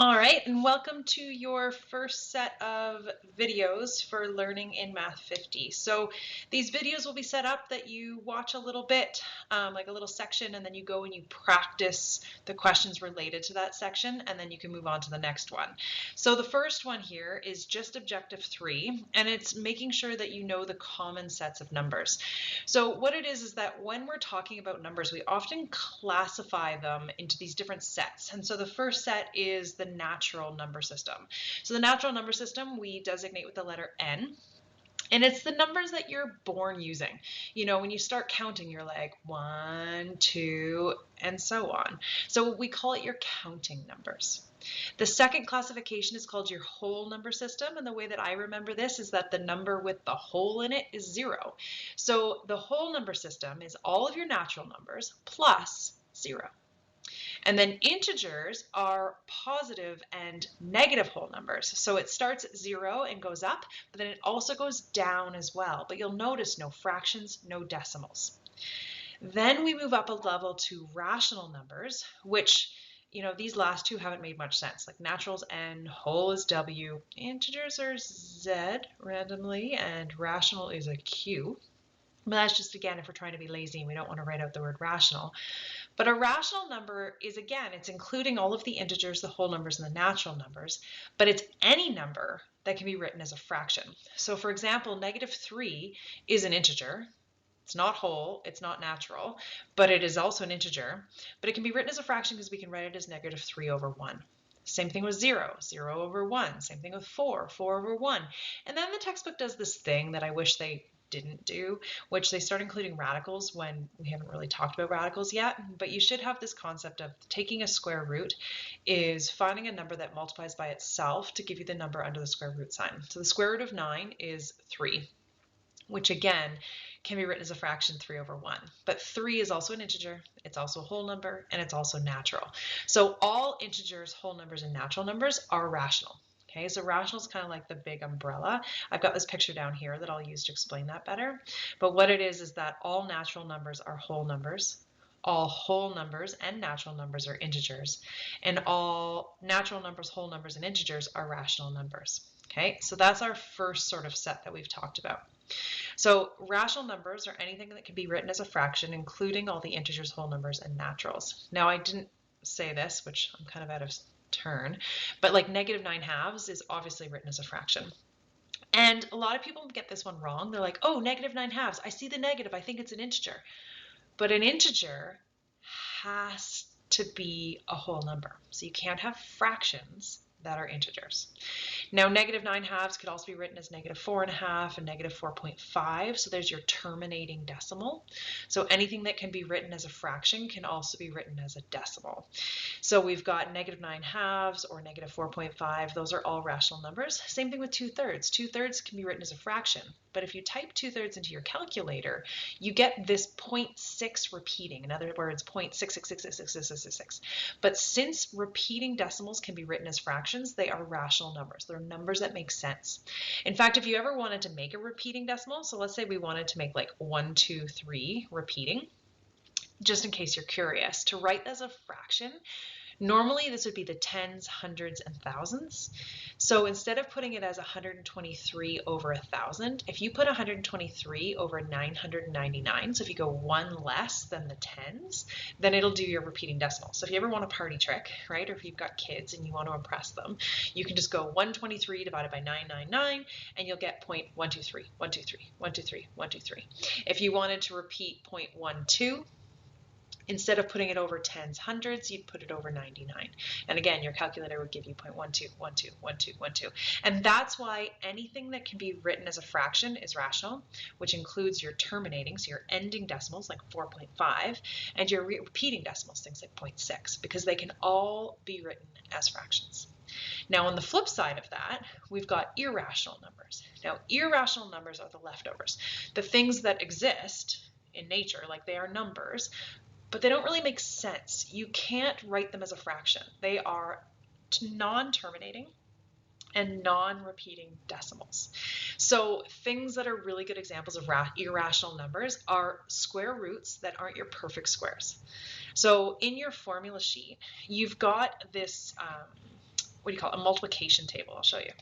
All right, and welcome to your first set of videos for Learning in Math 50. So these videos will be set up that you watch a little bit, like a little section, and then you go and you practice the questions related to that section, and then you can move on to the next one. So the first one here is just objective 3, and it's making sure that you know the common sets of numbers. So what it is that when we're talking about numbers, we often classify them into these different sets. And so the first set is the natural number system. So the natural number system we designate with the letter N. And it's the numbers that you're born using. You know, when you start counting, you're like 1, 2, and so on. So we call it your counting numbers. The second classification is called your whole number system. And the way that I remember this is that the number with the whole in it is 0. So the whole number system is all of your natural numbers plus 0. And then integers are positive and negative whole numbers. So it starts at 0 and goes up, but then it also goes down as well. But you'll notice no fractions, no decimals. Then we move up a level to rational numbers, which, you know, these last two haven't made much sense. Like naturals N, whole is W, integers are Z randomly, and rational is a Q. But that's just, again, if we're trying to be lazy and we don't want to write out the word rational. But a rational number is, again, it's including all of the integers, the whole numbers, and the natural numbers, but it's any number that can be written as a fraction. So for example, -3 is an integer. It's not whole, it's not natural, but it is also an integer. But it can be written as a fraction because we can write it as -3 over 1. Same thing with 0, 0 over 1. Same thing with 4, 4 over 1. And then the textbook does this thing that I wish they didn't do, which they start including radicals when we haven't really talked about radicals yet. But you should have this concept of taking a square root is finding a number that multiplies by itself to give you the number under the square root sign. So the square root of 9 is 3, which again can be written as a fraction 3 over 1. But 3 is also an integer, it's also a whole number, and it's also natural. So all integers, whole numbers, and natural numbers are rational. Okay, so rational is kind of like the big umbrella. I've got this picture down here that I'll use to explain that better. But what it is that all natural numbers are whole numbers, all whole numbers and natural numbers are integers, and all natural numbers, whole numbers, and integers are rational numbers. Okay, so that's our first sort of set that we've talked about. So rational numbers are anything that can be written as a fraction, including all the integers, whole numbers, and naturals. Now I didn't say this, which I'm kind of out of turn, but like -9/2 is obviously written as a fraction. And a lot of people get this one wrong. They're like, oh, -9/2, I see the negative, I think it's an integer. But an integer has to be a whole number. So you can't have fractions that are integers. Now, -9/2 could also be written as -4.5 and -4.5. So there's your terminating decimal. So anything that can be written as a fraction can also be written as a decimal. So we've got -9/2 or -4.5. Those are all rational numbers. Same thing with 2/3. 2/3 can be written as a fraction. But if you type 2/3 into your calculator, you get this 0.6 repeating. In other words, 0.6666666. But since repeating decimals can be written as fractions, they are rational numbers. They're numbers that make sense. In fact, if you ever wanted to make a repeating decimal, so let's say we wanted to make like 1, 2, 3 repeating, just in case you're curious, to write as a fraction, normally this would be the tens, hundreds, and thousands. So instead of putting it as 123 over 1,000, if you put 123 over 999, so if you go one less than the tens, then it'll do your repeating decimal. So if you ever want a party trick, right, or if you've got kids and you want to impress them, you can just go 123 divided by 999, and you'll get 0.123, 123, 123, 123. If you wanted to repeat 0.12, instead of putting it over tens, hundreds, you'd put it over 99. And again, your calculator would give you 0.12, 12, 12, 12. And that's why anything that can be written as a fraction is rational, which includes your terminating, so your ending decimals like 4.5, and your repeating decimals, things like 0.6, because they can all be written as fractions. Now, on the flip side of that, we've got irrational numbers. Now, irrational numbers are the leftovers, the things that exist in nature, like they are numbers, but they don't really make sense. You can't write them as a fraction. They are non-terminating and non-repeating decimals. So things that are really good examples of irrational numbers are square roots that aren't your perfect squares. So in your formula sheet, you've got this what do you call it, a multiplication table. I'll show you.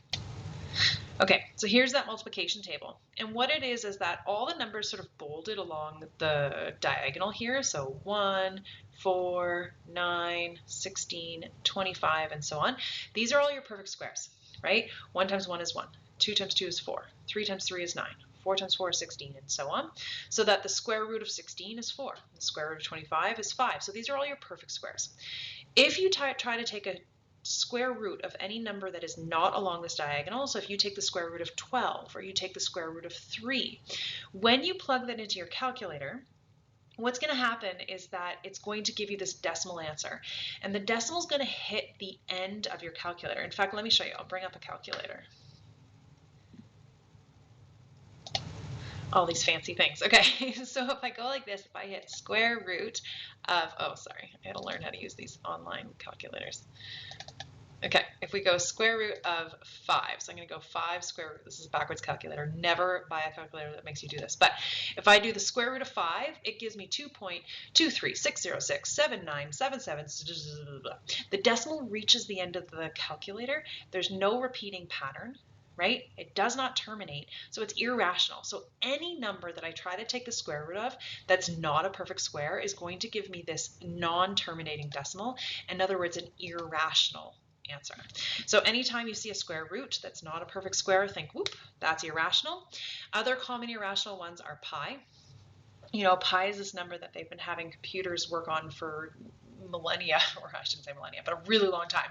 Okay, so here's that multiplication table. And what it is that all the numbers sort of bolded along the diagonal here. So 1, 4, 9, 16, 25, and so on. These are all your perfect squares, right? 1 times 1 is 1. 2 times 2 is 4. 3 times 3 is 9. 4 times 4 is 16, and so on. So that the square root of 16 is 4. The square root of 25 is 5. So these are all your perfect squares. If you try to take a square root of any number that is not along this diagonal, so if you take the square root of 12 or you take the square root of 3, when you plug that into your calculator, what's going to happen is that it's going to give you this decimal answer, and the decimal is going to hit the end of your calculator. In fact, let me show you. I'll bring up a calculator. All these fancy things. Okay, so if I go like this, if I hit square root of, oh, sorry, I had to learn how to use these online calculators. Okay, if we go square root of 5, so I'm going to go 5 square root. This is a backwards calculator. Never buy a calculator that makes you do this. But if I do the square root of 5, it gives me 2.236067977. The decimal reaches the end of the calculator. There's no repeating pattern, right? It does not terminate, so it's irrational. So any number that I try to take the square root of that's not a perfect square is going to give me this non-terminating decimal. In other words, an irrational answer. So anytime you see a square root that's not a perfect square, think, whoop, that's irrational. Other common irrational ones are pi. You know, pi is this number that they've been having computers work on for millennia, or I shouldn't say millennia, but a really long time,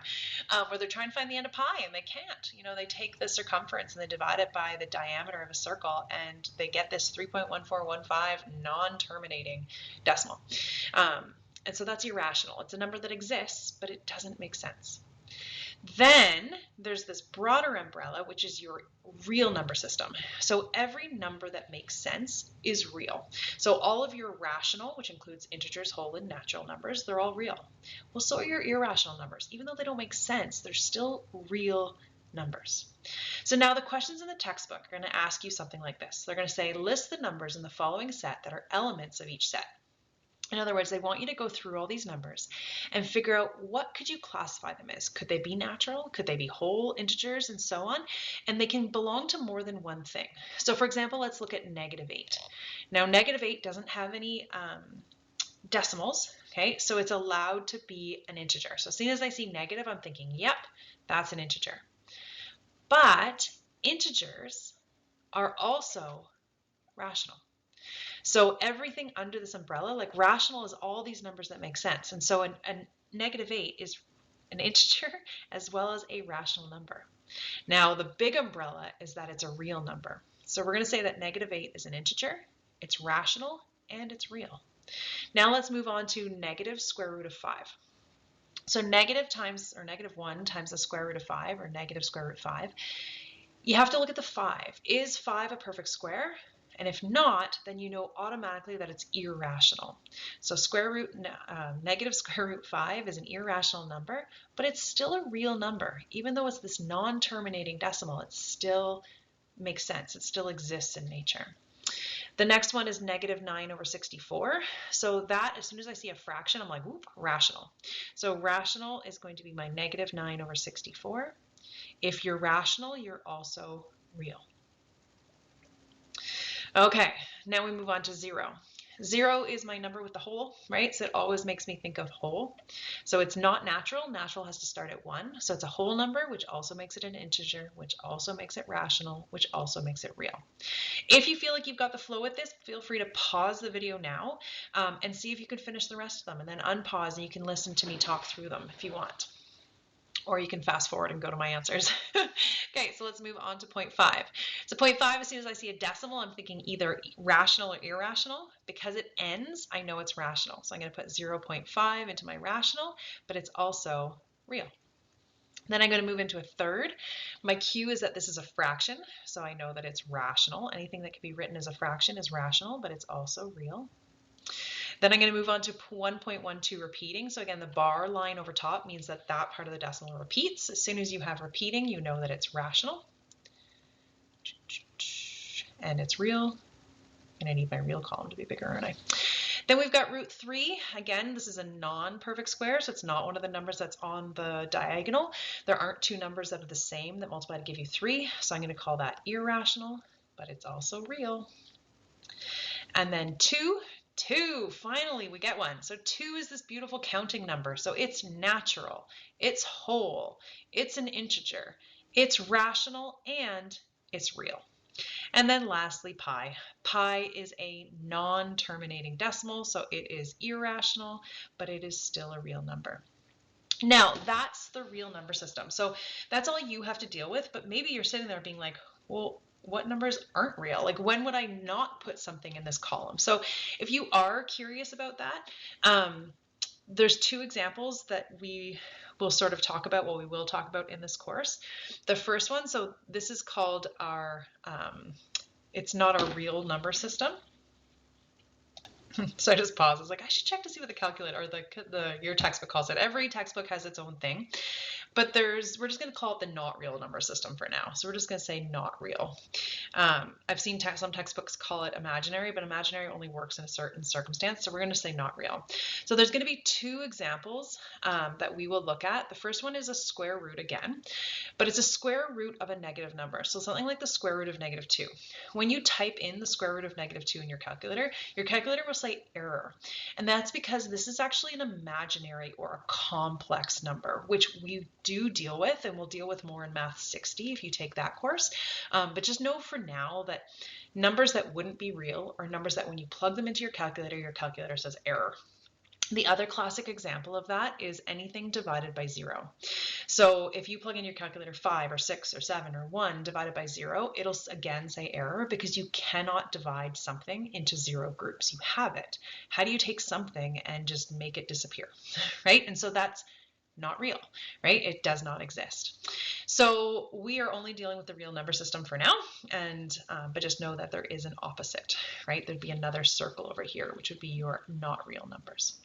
where they're trying to find the end of pi and they can't. You know, they take the circumference and they divide it by the diameter of a circle and they get this 3.1415 non-terminating decimal. And so that's irrational. It's a number that exists, but it doesn't make sense. Then there's this broader umbrella, which is your real number system. So every number that makes sense is real. So all of your rational, which includes integers, whole, and natural numbers, they're all real. Well, so are your irrational numbers. Even though they don't make sense, they're still real numbers. So now the questions in the textbook are going to ask you something like this. They're going to say, list the numbers in the following set that are elements of each set. In other words, they want you to go through all these numbers and figure out what could you classify them as. Could they be natural? Could they be whole, integers, and so on? And they can belong to more than one thing. So for example, let's look at -8. Now, -8 doesn't have any decimals, okay? So it's allowed to be an integer. So as soon as I see negative, I'm thinking, yep, that's an integer. But integers are also rational. So everything under this umbrella, like rational is all these numbers that make sense. And so a -8 is an integer as well as a rational number. Now the big umbrella is that it's a real number. So we're going to say that -8 is an integer, it's rational, and it's real. Now let's move on to negative square root of 5. So negative times, or -1 times the square root of 5, or negative square root 5. You have to look at the 5. Is 5 a perfect square? And if not, then you know automatically that it's irrational. So negative square root 5 is an irrational number, but it's still a real number. Even though it's this non-terminating decimal, it still makes sense. It still exists in nature. The next one is -9/64. So that, as soon as I see a fraction, I'm like, whoop, rational. So rational is going to be my -9/64. If you're rational, you're also real. Okay, now we move on to 0. 0 is my number with the whole, right? So it always makes me think of whole. So it's not natural. Natural has to start at 1. So it's a whole number, which also makes it an integer, which also makes it rational, which also makes it real. If you feel like you've got the flow with this, feel free to pause the video now and see if you can finish the rest of them, and then unpause and you can listen to me talk through them if you want. Or you can fast forward and go to my answers. Okay, so let's move on to 0.5. So 0.5, as soon as I see a decimal, I'm thinking either rational or irrational. Because it ends, I know it's rational. So I'm going to put 0.5 into my rational, but it's also real. Then I'm going to move into a third. My cue is that this is a fraction, so I know that it's rational. Anything that can be written as a fraction is rational, but it's also real. Then I'm going to move on to 1.12 repeating. So again, the bar line over top means that that part of the decimal repeats. As soon as you have repeating, you know that it's rational. And it's real. And I need my real column to be bigger, aren't I? Then we've got root 3. Again, this is a non-perfect square, so it's not one of the numbers that's on the diagonal. There aren't two numbers that are the same that multiply to give you 3, so I'm going to call that irrational, but it's also real. And then 2, finally we get one. So 2 is this beautiful counting number. So it's natural, it's whole, it's an integer, it's rational, and it's real. And then lastly, pi. Pi is a non-terminating decimal, so it is irrational, but it is still a real number. Now, that's the real number system. So that's all you have to deal with, but maybe you're sitting there being like, well, what numbers aren't real? Like, when would I not put something in this column? So if you are curious about that, there's two examples that we will sort of talk about, we will talk about in this course. The first one, so this is called our, it's not a real number system. So I just paused. I was like, I should check to see what the calculator or your textbook calls it. Every textbook has its own thing. But we're just going to call it the not real number system for now. So we're just going to say not real. I've seen some textbooks call it imaginary, but imaginary only works in a certain circumstance. So we're going to say not real. So there's going to be two examples that we will look at. The first one is a square root again, but it's a square root of a negative number. So something like the square root of -2. When you type in the square root of -2 in your calculator will say error. And that's because this is actually an imaginary or a complex number, which we do deal with, and we'll deal with more in Math 60 if you take that course. But just know for now that numbers that wouldn't be real are numbers that when you plug them into your calculator says error. The other classic example of that is anything divided by 0. So if you plug in your calculator 5 or 6 or 7 or 1 divided by 0, it'll again say error because you cannot divide something into 0 groups. You have it. How do you take something and just make it disappear, right? And so that's not real, right? It does not exist. So we are only dealing with the real number system for now, and but just know that there is an opposite, right? There'd be another circle over here, which would be your not real numbers.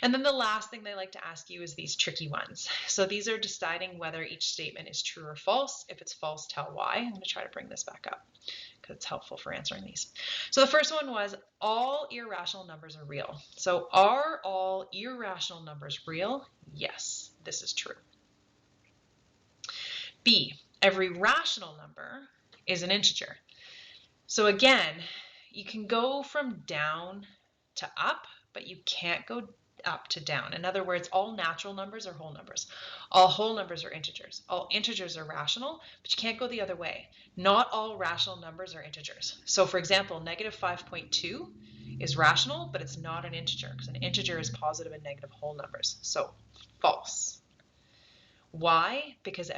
And then the last thing they like to ask you is these tricky ones. So these are deciding whether each statement is true or false. If it's false, tell why. I'm going to try to bring this back up because it's helpful for answering these. So the first one was all irrational numbers are real. So are all irrational numbers real? Yes, this is true. B, every rational number is an integer. So again, you can go from down to up, but you can't go up to down. In other words, all natural numbers are whole numbers. All whole numbers are integers. All integers are rational, but you can't go the other way. Not all rational numbers are integers. So for example, -5.2 is rational, but it's not an integer because an integer is positive and negative whole numbers. So false. Why? Because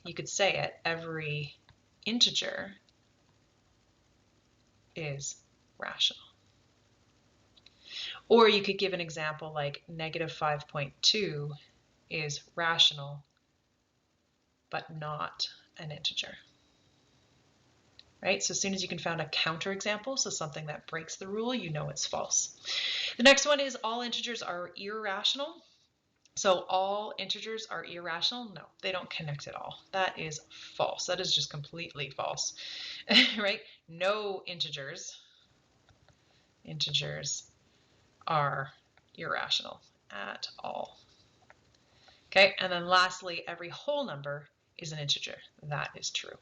you could say it, every integer is rational. Or you could give an example like -5.2 is rational, but not an integer. Right? So as soon as you can find a counterexample, so something that breaks the rule, you know it's false. The next one is all integers are irrational. So all integers are irrational? No, they don't connect at all. That is false. That is just completely false, right? No integers are irrational at all. Okay, and then lastly, every whole number is an integer. That is true.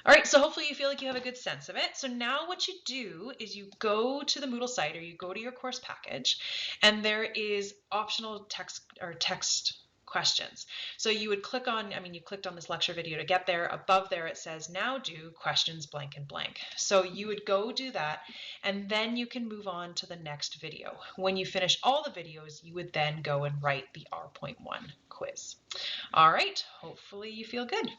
All right, so hopefully you feel like you have a good sense of it. So now what you do is you go to the Moodle site or you go to your course package, and there is optional text questions. So you would click on, you clicked on this lecture video to get there. Above there it says now do questions blank and blank. So you would go do that, and then you can move on to the next video. When you finish all the videos, you would then go and write the R.1 quiz. All right, hopefully you feel good.